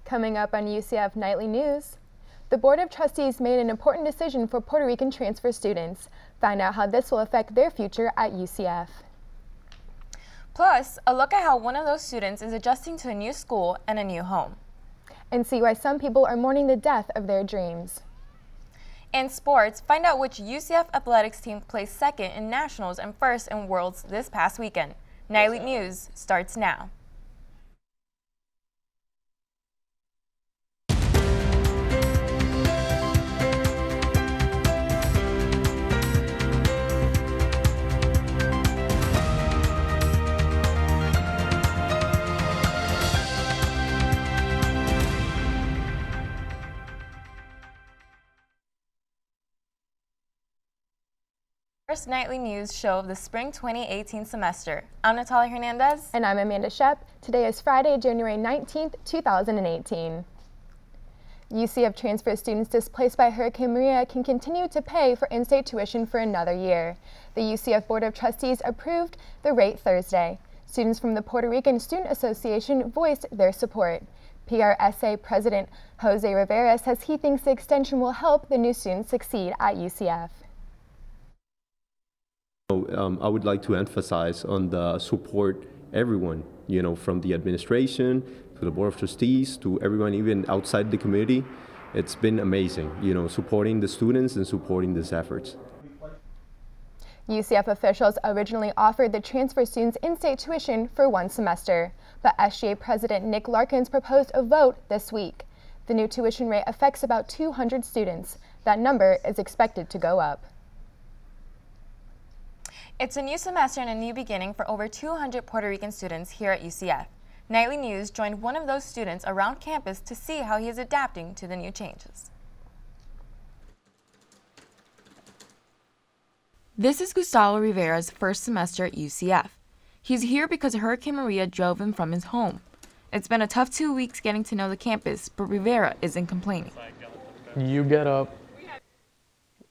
Coming up on UCF Nightly News, the Board of Trustees made an important decision for Puerto Rican transfer students. Find out how this will affect their future at UCF. Plus, a look at how one of those students is adjusting to a new school and a new home. And see why some people are mourning the death of their dreams. In sports, find out which UCF athletics team placed second in nationals and first in worlds this past weekend. Nightly News starts now. First Nightly News show of the spring 2018 semester. I'm Natalia Hernandez. And I'm Amanda Shep. Today is Friday, January 19th, 2018. UCF transfer students displaced by Hurricane Maria can continue to pay for in-state tuition for another year. The UCF Board of Trustees approved the rate Thursday. Students from the Puerto Rican Student Association voiced their support. PRSA President Jose Rivera says he thinks the extension will help the new students succeed at UCF. I would like to emphasize on the support everyone, from the administration to the Board of Trustees to everyone even outside the community. It's been amazing, supporting the students and supporting these efforts. UCF officials originally offered the transfer students in-state tuition for one semester, but SGA President Nick Larkins proposed a vote this week. The new tuition rate affects about 200 students. That number is expected to go up. It's a new semester and a new beginning for over 200 Puerto Rican students here at UCF. Nightly News joined one of those students around campus to see how he is adapting to the new changes. This is Gustavo Rivera's first semester at UCF. He's here because Hurricane Maria drove him from his home. It's been a tough 2 weeks getting to know the campus, but Rivera isn't complaining. You get up,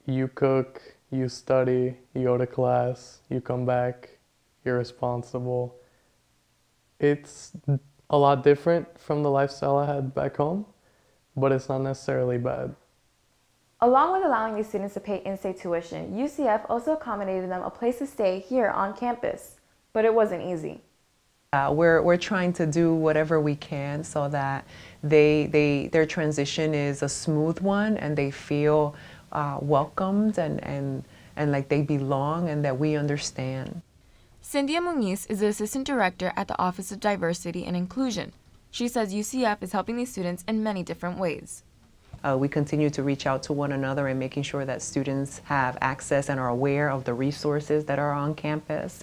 you cook, you study, you go to class, you come back, you're responsible. It's a lot different from the lifestyle I had back home, but it's not necessarily bad. Along with allowing these students to pay in-state tuition, UCF also accommodated them a place to stay here on campus, but it wasn't easy. We're trying to do whatever we can so that their transition is a smooth one and they feel welcomed and like they belong and that we understand. Cynthia Muniz is the Assistant Director at the Office of Diversity and Inclusion. She says UCF is helping these students in many different ways. We continue to reach out to one another and making sure that students have access and are aware of the resources that are on campus.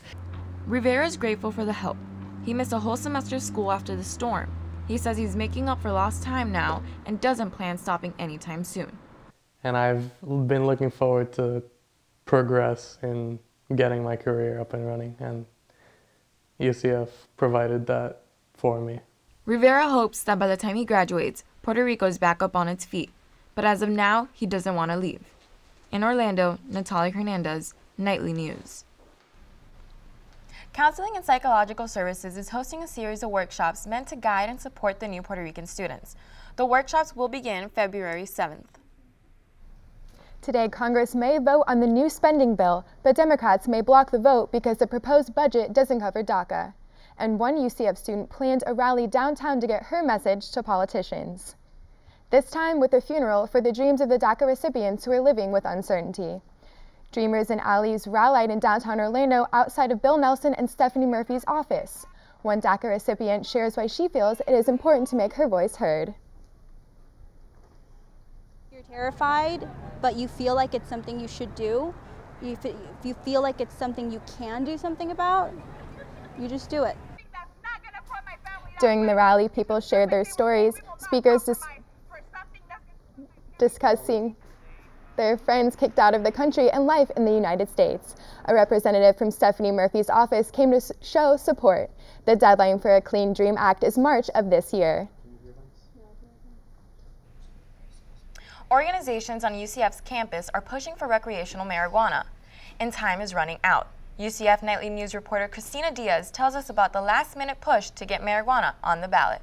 Rivera is grateful for the help. He missed a whole semester of school after the storm. He says he's making up for lost time now and doesn't plan stopping anytime soon. And I've been looking forward to progress in getting my career up and running, and UCF provided that for me. Rivera hopes that by the time he graduates, Puerto Rico is back up on its feet, but as of now, he doesn't want to leave. In Orlando, Natalia Hernandez, Nightly News. Counseling and Psychological Services is hosting a series of workshops meant to guide and support the new Puerto Rican students. The workshops will begin February 7th. Today, Congress may vote on the new spending bill, but Democrats may block the vote because the proposed budget doesn't cover DACA. And one UCF student planned a rally downtown to get her message to politicians. This time with a funeral for the dreams of the DACA recipients who are living with uncertainty. Dreamers and allies rallied in downtown Orlando outside of Bill Nelson and Stephanie Murphy's office. One DACA recipient shares why she feels it is important to make her voice heard. You're terrified, but you feel like it's something you should do. If you feel like it's something you can do something about, you just do it. During the rally, people shared their stories. Speakers discussing their friends kicked out of the country and life in the United States. A representative from Stephanie Murphy's office came to show support. The deadline for a Clean Dream Act is March of this year. Organizations on UCF's campus are pushing for recreational marijuana, and time is running out. UCF Knightly News reporter Christina Diaz tells us about the last-minute push to get marijuana on the ballot.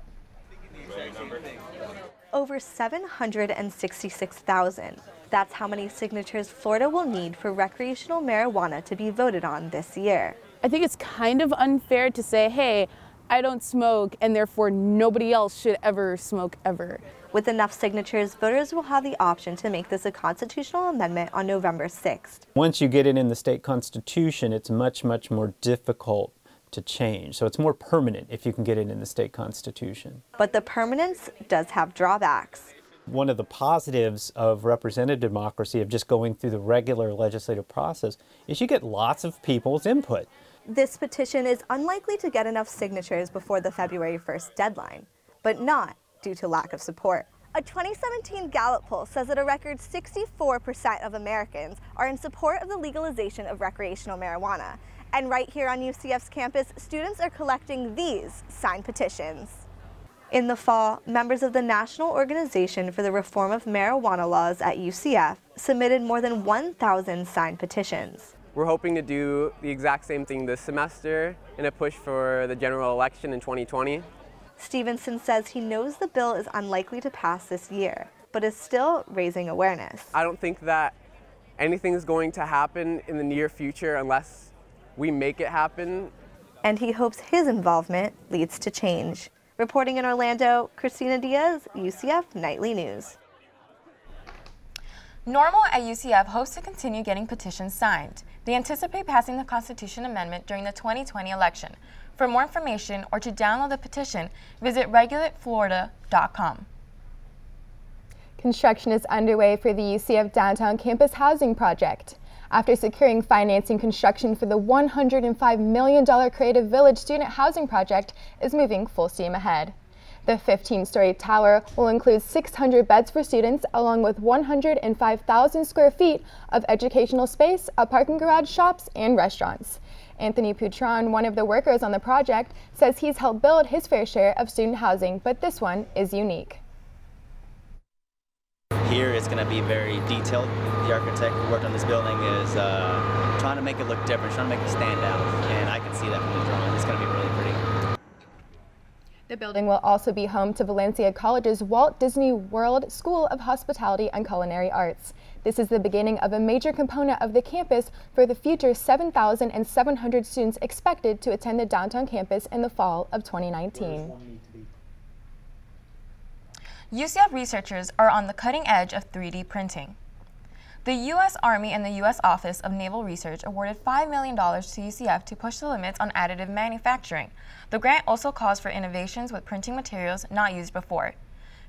Over 766,000. That's how many signatures Florida will need for recreational marijuana to be voted on this year. I think it's kind of unfair to say, hey, I don't smoke and therefore nobody else should ever smoke ever. With enough signatures, voters will have the option to make this a constitutional amendment on November 6th. Once you get it in the state constitution, it's much, much more difficult to change. So it's more permanent if you can get it in the state constitution. But the permanence does have drawbacks. One of the positives of representative democracy, of just going through the regular legislative process, is you get lots of people's input. This petition is unlikely to get enough signatures before the February 1st deadline, but not due to lack of support. A 2017 Gallup poll says that a record 64% of Americans are in support of the legalization of recreational marijuana. And right here on UCF's campus, students are collecting these signed petitions. In the fall, members of the National Organization for the Reform of Marijuana Laws at UCF submitted more than 1,000 signed petitions. We're hoping to do the exact same thing this semester in a push for the general election in 2020. Stevenson says he knows the bill is unlikely to pass this year, but is still raising awareness. I don't think that anything is going to happen in the near future unless we make it happen. And he hopes his involvement leads to change. Reporting in Orlando, Christina Diaz, UCF Nightly News. Normal at UCF hopes to continue getting petitions signed. They anticipate passing the Constitution Amendment during the 2020 election. For more information or to download the petition, visit regulateflorida.com. Construction is underway for the UCF Downtown Campus Housing Project. After securing financing, construction for the $105 million Creative Village student housing project is moving full steam ahead. The 15-story tower will include 600 beds for students, along with 105,000 square feet of educational space, a parking garage, shops, and restaurants. Anthony Poutron, one of the workers on the project, says he's helped build his fair share of student housing, but this one is unique. Here it's going to be very detailed. The architect who worked on this building is trying to make it look different, trying to make it stand out, and I can see that from the drawing. It's going to be really pretty. The building will also be home to Valencia College's Walt Disney World School of Hospitality and Culinary Arts. This is the beginning of a major component of the campus for the future 7,700 students expected to attend the downtown campus in the fall of 2019. UCF researchers are on the cutting edge of 3D printing. The U.S. Army and the U.S. Office of Naval Research awarded $5 million to UCF to push the limits on additive manufacturing. The grant also calls for innovations with printing materials not used before.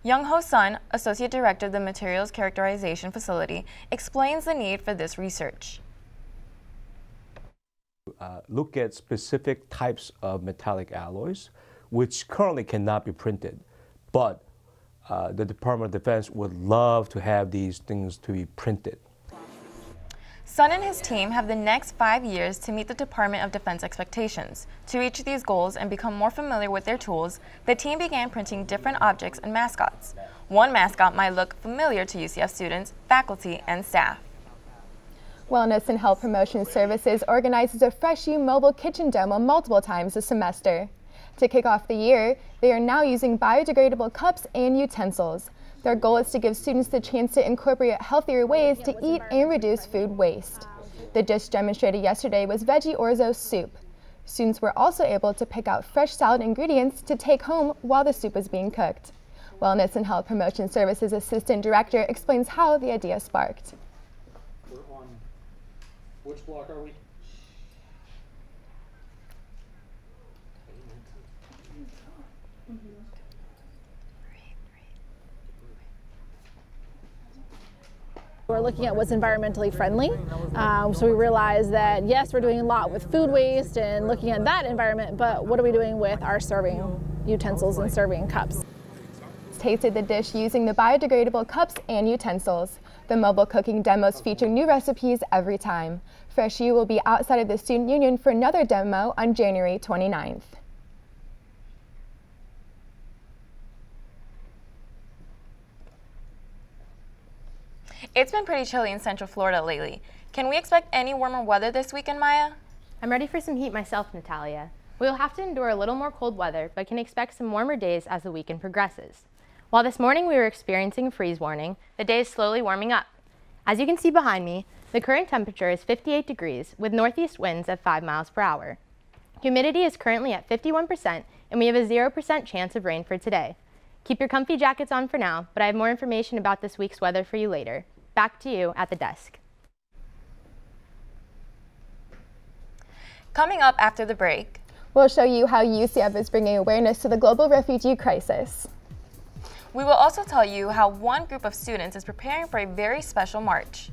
Young-Ho Sun, Associate Director of the Materials Characterization Facility, explains the need for this research. Look at specific types of metallic alloys, which currently cannot be printed, but the Department of Defense would love to have these things to be printed. Sun and his team have the next 5 years to meet the Department of Defense expectations. To reach these goals and become more familiar with their tools, the team began printing different objects and mascots. One mascot might look familiar to UCF students, faculty, and staff. Wellness and Health Promotion Services organizes a Fresh You mobile kitchen demo multiple times a semester. To kick off the year, they are now using biodegradable cups and utensils. Their goal is to give students the chance to incorporate healthier ways to eat and reduce food waste. The dish demonstrated yesterday was veggie orzo soup. Students were also able to pick out fresh salad ingredients to take home while the soup was being cooked. Wellness and Health Promotion Services Assistant Director explains how the idea sparked. We're on, which block are we? We're looking at what's environmentally friendly. So we realize that yes, we're doing a lot with food waste and looking at that environment, but what are we doing with our serving utensils and serving cups? Tasted the dish using the biodegradable cups and utensils. The mobile cooking demos feature new recipes every time. Fresh U will be outside of the Student Union for another demo on January 29th. It's been pretty chilly in Central Florida lately. Can we expect any warmer weather this weekend, Maya? I'm ready for some heat myself, Natalia. We will have to endure a little more cold weather, but can expect some warmer days as the weekend progresses. While this morning we were experiencing a freeze warning, the day is slowly warming up. As you can see behind me, the current temperature is 58 degrees with northeast winds at 5 miles per hour. Humidity is currently at 51% and we have a 0% chance of rain for today. Keep your comfy jackets on for now, but I have more information about this week's weather for you later. Back to you at the desk. Coming up after the break, we'll show you how UCF is bringing awareness to the global refugee crisis. We will also tell you how one group of students is preparing for a very special march.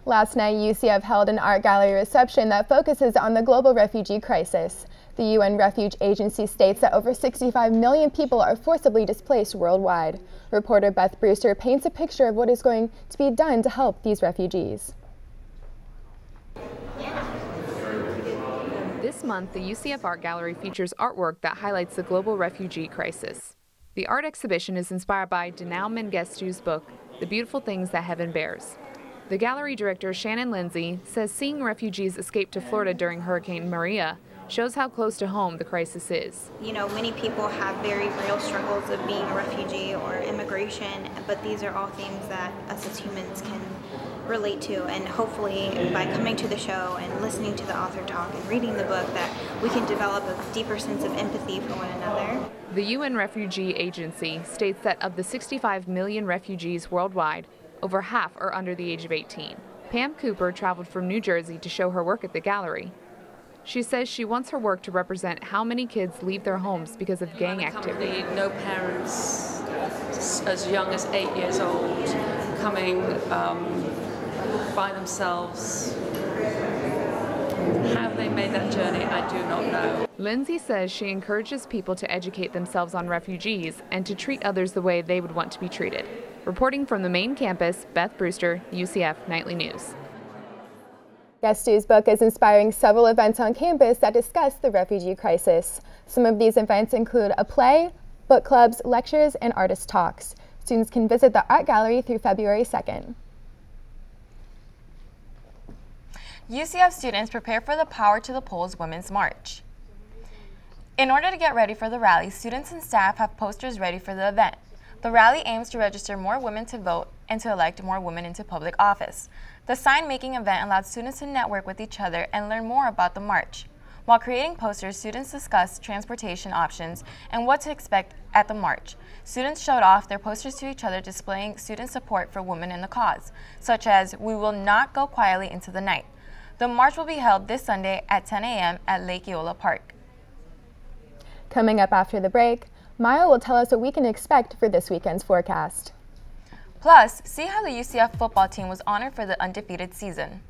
Last night, UCF held an art gallery reception that focuses on the global refugee crisis. The UN Refuge Agency states that over 65 million people are forcibly displaced worldwide. Reporter Beth Brewster paints a picture of what is going to be done to help these refugees. This month, the UCF Art Gallery features artwork that highlights the global refugee crisis. The art exhibition is inspired by Danao Mengistu's book, The Beautiful Things That Heaven Bears. The gallery director, Shannon Lindsay, says seeing refugees escape to Florida during Hurricane Maria shows how close to home the crisis is. You know, many people have very real struggles of being a refugee or immigration, but these are all things that us as humans can relate to, and hopefully by coming to the show and listening to the author talk and reading the book that we can develop a deeper sense of empathy for one another. The UN Refugee Agency states that of the 65 million refugees worldwide, over half are under the age of 18. Pam Cooper traveled from New Jersey to show her work at the gallery. She says she wants her work to represent how many kids leave their homes because of gang activity. No parents as young as 8 years old coming by themselves Have they made that journey? I do not know. Lindsay says she encourages people to educate themselves on refugees and to treat others the way they would want to be treated. Reporting from the main campus, Beth Brewster, UCF Nightly News. Guestu's book is inspiring several events on campus that discuss the refugee crisis. Some of these events include a play, book clubs, lectures, and artist talks. Students can visit the art gallery through February 2nd. UCF students prepare for the Power to the Polls Women's March. In order to get ready for the rally, students and staff have posters ready for the event. The rally aims to register more women to vote and to elect more women into public office. The sign-making event allowed students to network with each other and learn more about the march. While creating posters, students discussed transportation options and what to expect at the march. Students showed off their posters to each other, displaying student support for women in the cause, such as "We will not go quietly into the night." The march will be held this Sunday at 10 a.m. at Lake Eola Park. Coming up after the break, Maya will tell us what we can expect for this weekend's forecast. Plus, see how the UCF football team was honored for the undefeated season.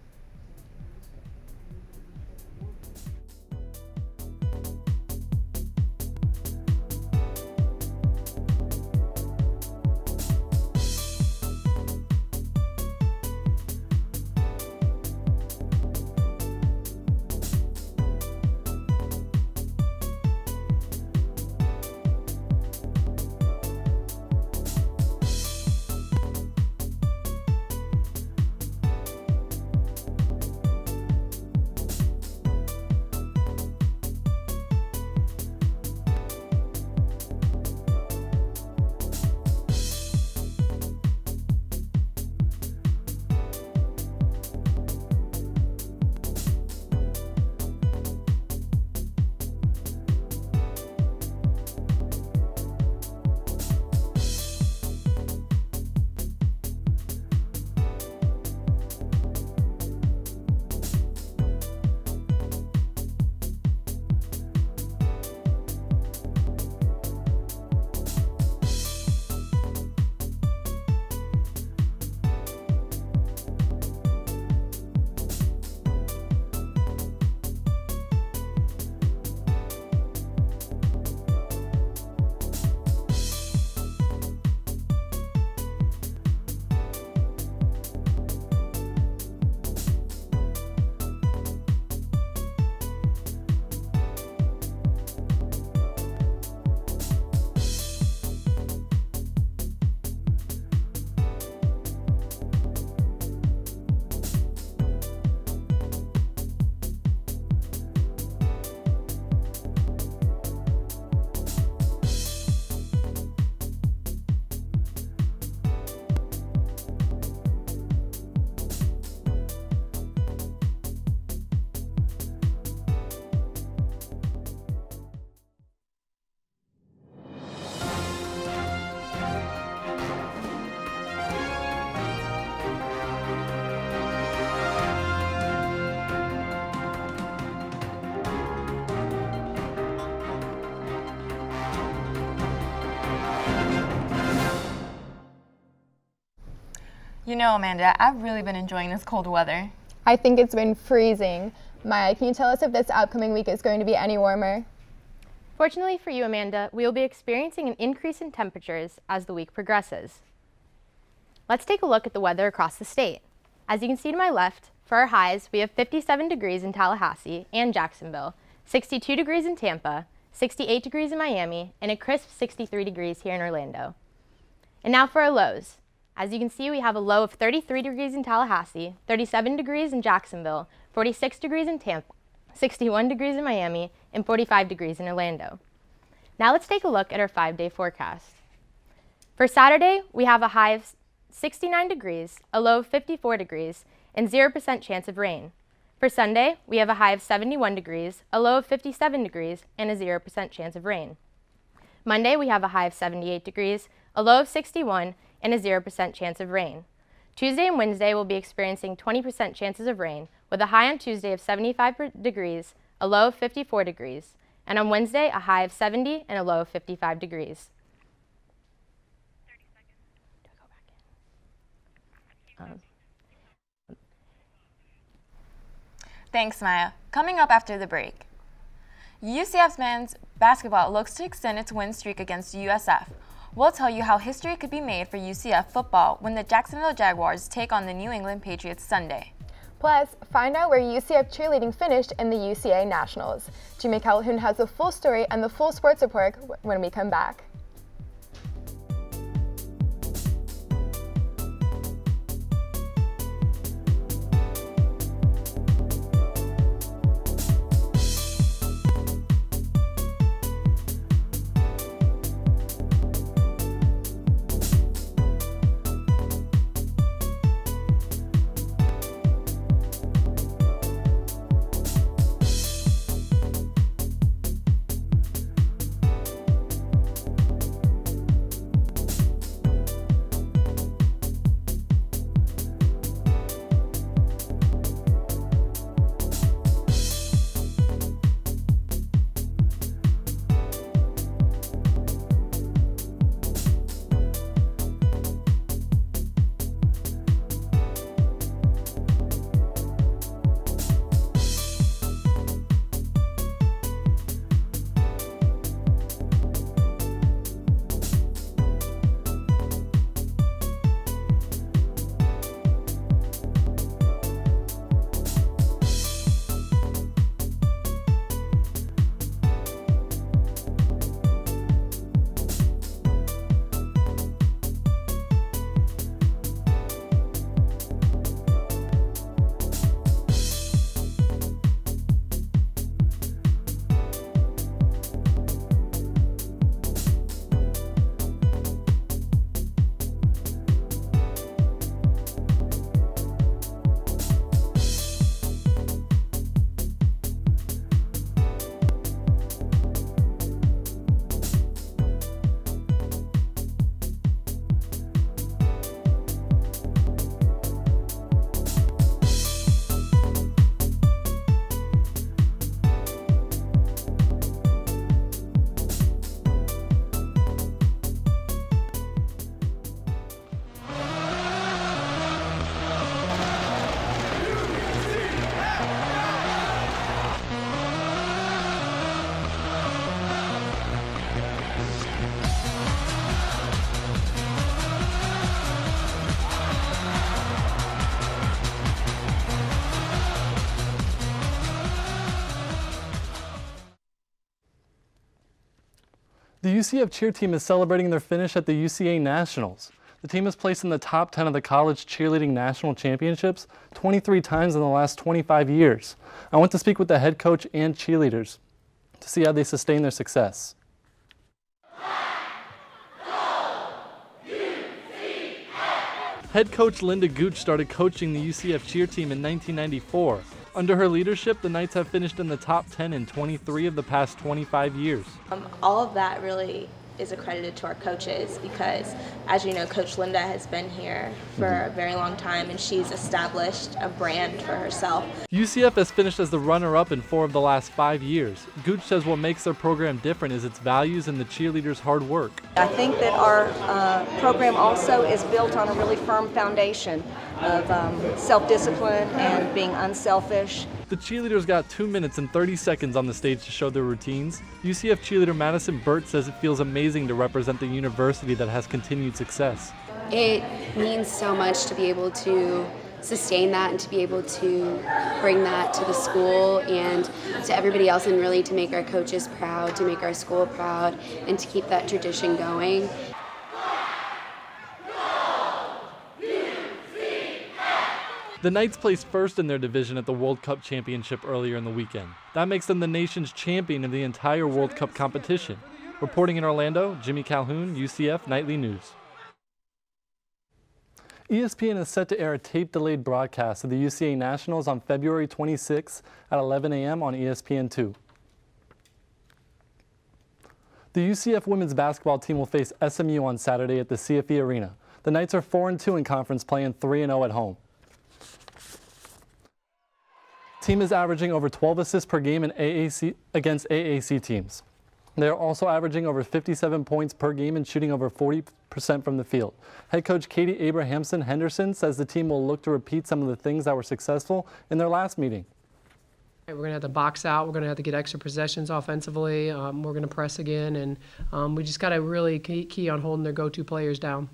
You know, Amanda, I've really been enjoying this cold weather. I think it's been freezing. Maya, can you tell us if this upcoming week is going to be any warmer? Fortunately for you, Amanda, we will be experiencing an increase in temperatures as the week progresses. Let's take a look at the weather across the state. As you can see to my left, for our highs, we have 57 degrees in Tallahassee and Jacksonville, 62 degrees in Tampa, 68 degrees in Miami, and a crisp 63 degrees here in Orlando. And now for our lows. As you can see, we have a low of 33 degrees in Tallahassee, 37 degrees in Jacksonville, 46 degrees in Tampa, 61 degrees in Miami, and 45 degrees in Orlando. Now let's take a look at our 5-day forecast. For Saturday, we have a high of 69 degrees, a low of 54 degrees, and 0% chance of rain. For Sunday, we have a high of 71 degrees, a low of 57 degrees, and a 0% chance of rain. Monday, we have a high of 78 degrees, a low of 61, and a 0% chance of rain. Tuesday and Wednesday will be experiencing 20% chances of rain, with a high on Tuesday of 75 degrees, a low of 54 degrees, and on Wednesday, a high of 70 and a low of 55 degrees. Thanks, Maya. Coming up after the break. UCF's men's basketball looks to extend its win streak against USF. We'll tell you how history could be made for UCF football when the Jacksonville Jaguars take on the New England Patriots Sunday. Plus, find out where UCF cheerleading finished in the UCA Nationals. Jimmy Calhoun has the full story and the full sports report when we come back. The UCF cheer team is celebrating their finish at the UCA Nationals. The team is placed in the top 10 of the college cheerleading national championships 23 times in the last 25 years. I went to speak with the head coach and cheerleaders to see how they sustain their success. Head coach Linda Gooch started coaching the UCF cheer team in 1994. Under her leadership, the Knights have finished in the top 10 in 23 of the past 25 years. All of that really is accredited to our coaches because, as you know, Coach Linda has been here for a very long time and she's established a brand for herself. UCF has finished as the runner-up in 4 of the last 5 years. Gooch says what makes their program different is its values and the cheerleaders' hard work. I think that our program also is built on a really firm foundation of self-discipline and being unselfish. The cheerleaders got 2 minutes and 30 seconds on the stage to show their routines. UCF cheerleader Madison Burt says it feels amazing to represent the university that has continued success. It means so much to be able to sustain that and to be able to bring that to the school and to everybody else, and really to make our coaches proud, to make our school proud, and to keep that tradition going. The Knights placed first in their division at the World Cup Championship earlier in the weekend. That makes them the nation's champion of the entire World Cup competition. Reporting in Orlando, Jimmy Calhoun, UCF Knightly News. ESPN is set to air a tape-delayed broadcast of the UCA Nationals on February 26 at 11 a.m. on ESPN2. The UCF women's basketball team will face SMU on Saturday at the CFE Arena. The Knights are 4-2 in conference play and 3-0 at home. Team is averaging over 12 assists per game in against AAC teams. They are also averaging over 57 points per game and shooting over 40% from the field. Head coach Katie Abrahamson Henderson says the team will look to repeat some of the things that were successful in their last meeting. We're going to have to box out. We're going to have to get extra possessions offensively. We're going to press again, and we just got to really key on holding their go-to players down.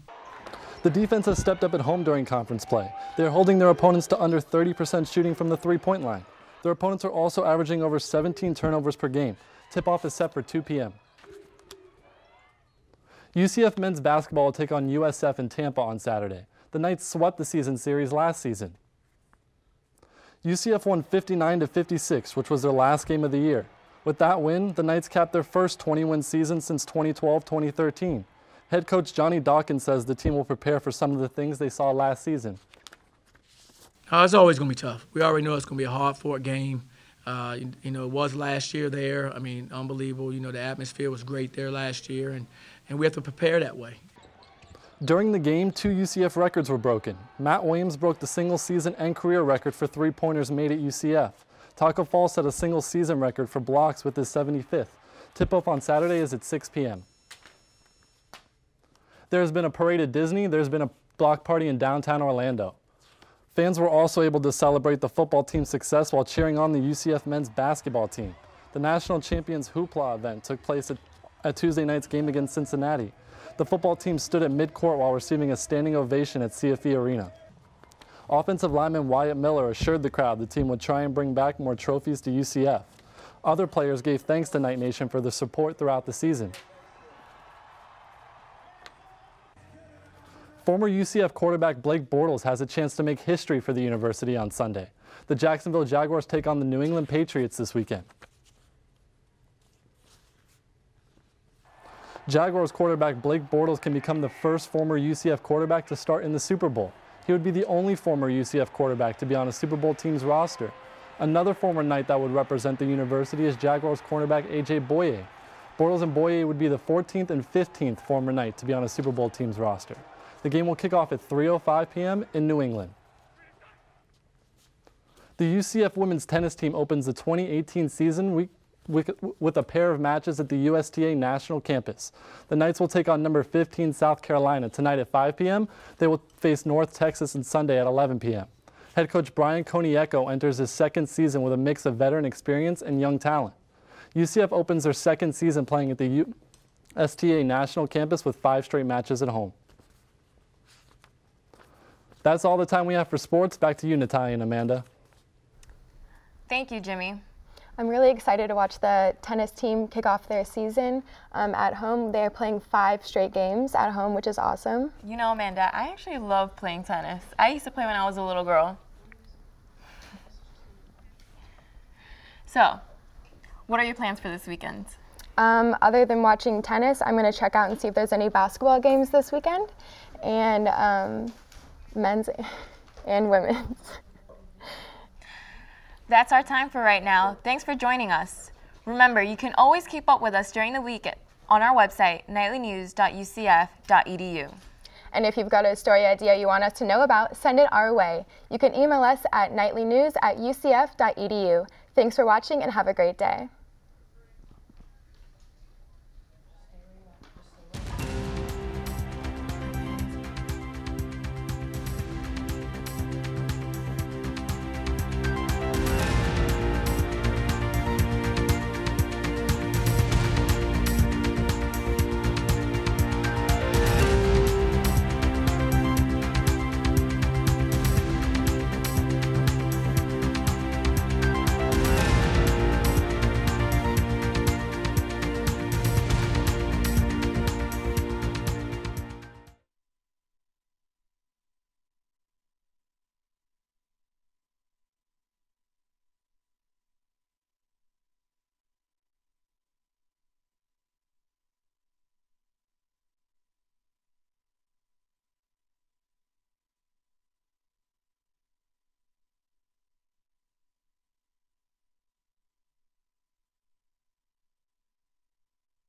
The defense has stepped up at home during conference play. They're holding their opponents to under 30% shooting from the three-point line. Their opponents are also averaging over 17 turnovers per game. Tip-off is set for 2 p.m. UCF men's basketball will take on USF in Tampa on Saturday. The Knights swept the season series last season. UCF won 59-56, which was their last game of the year. With that win, the Knights capped their first 20-win season since 2012-2013. Head coach Johnny Dawkins says the team will prepare for some of the things they saw last season. It's always going to be tough. We already know it's going to be a hard-fought game. It was last year there. I mean, unbelievable. The atmosphere was great there last year, and we have to prepare that way. During the game, 2 UCF records were broken. Matt Williams broke the single-season and career record for three-pointers made at UCF. Taco Fall set a single-season record for blocks with his 75th. Tip-off on Saturday is at 6 p.m. There's been a parade at Disney. There's been a block party in downtown Orlando. Fans were also able to celebrate the football team's success while cheering on the UCF men's basketball team. The national champions hoopla event took place at Tuesday night's game against Cincinnati. The football team stood at midcourt while receiving a standing ovation at CFE Arena. Offensive lineman Wyatt Miller assured the crowd the team would try and bring back more trophies to UCF. Other players gave thanks to Knight Nation for their support throughout the season. Former UCF quarterback Blake Bortles has a chance to make history for the university on Sunday. The Jacksonville Jaguars take on the New England Patriots this weekend. Jaguars quarterback Blake Bortles can become the first former UCF quarterback to start in the Super Bowl. He would be the only former UCF quarterback to be on a Super Bowl team's roster. Another former Knight that would represent the university is Jaguars cornerback A.J. Boye. Bortles and Boye would be the 14th and 15th former Knight to be on a Super Bowl team's roster. The game will kick off at 3:05 p.m. in New England. The UCF women's tennis team opens the 2018 season with a pair of matches at the USTA National Campus. The Knights will take on number 15 South Carolina tonight at 5 p.m. They will face North Texas on Sunday at 11 p.m. Head coach Brian Koniecko enters his second season with a mix of veteran experience and young talent. UCF opens their second season playing at the USTA National Campus with 5 straight matches at home. That's all the time we have for sports. Back to you, Natalia and Amanda. Thank you, Jimmy. I'm really excited to watch the tennis team kick off their season at home. They're playing 5 straight games at home, which is awesome. You know, Amanda, I actually love playing tennis. I used to play when I was a little girl. So, what are your plans for this weekend? Other than watching tennis, I'm going to check out and see if there's any basketball games this weekend, and men's and women's. That's our time for right now. Thanks for joining us. Remember, you can always keep up with us during the week on our website, nightlynews.ucf.edu. And if you've got a story idea you want us to know about, send it our way. You can email us at nightlynews@ucf.edu. Thanks for watching and have a great day.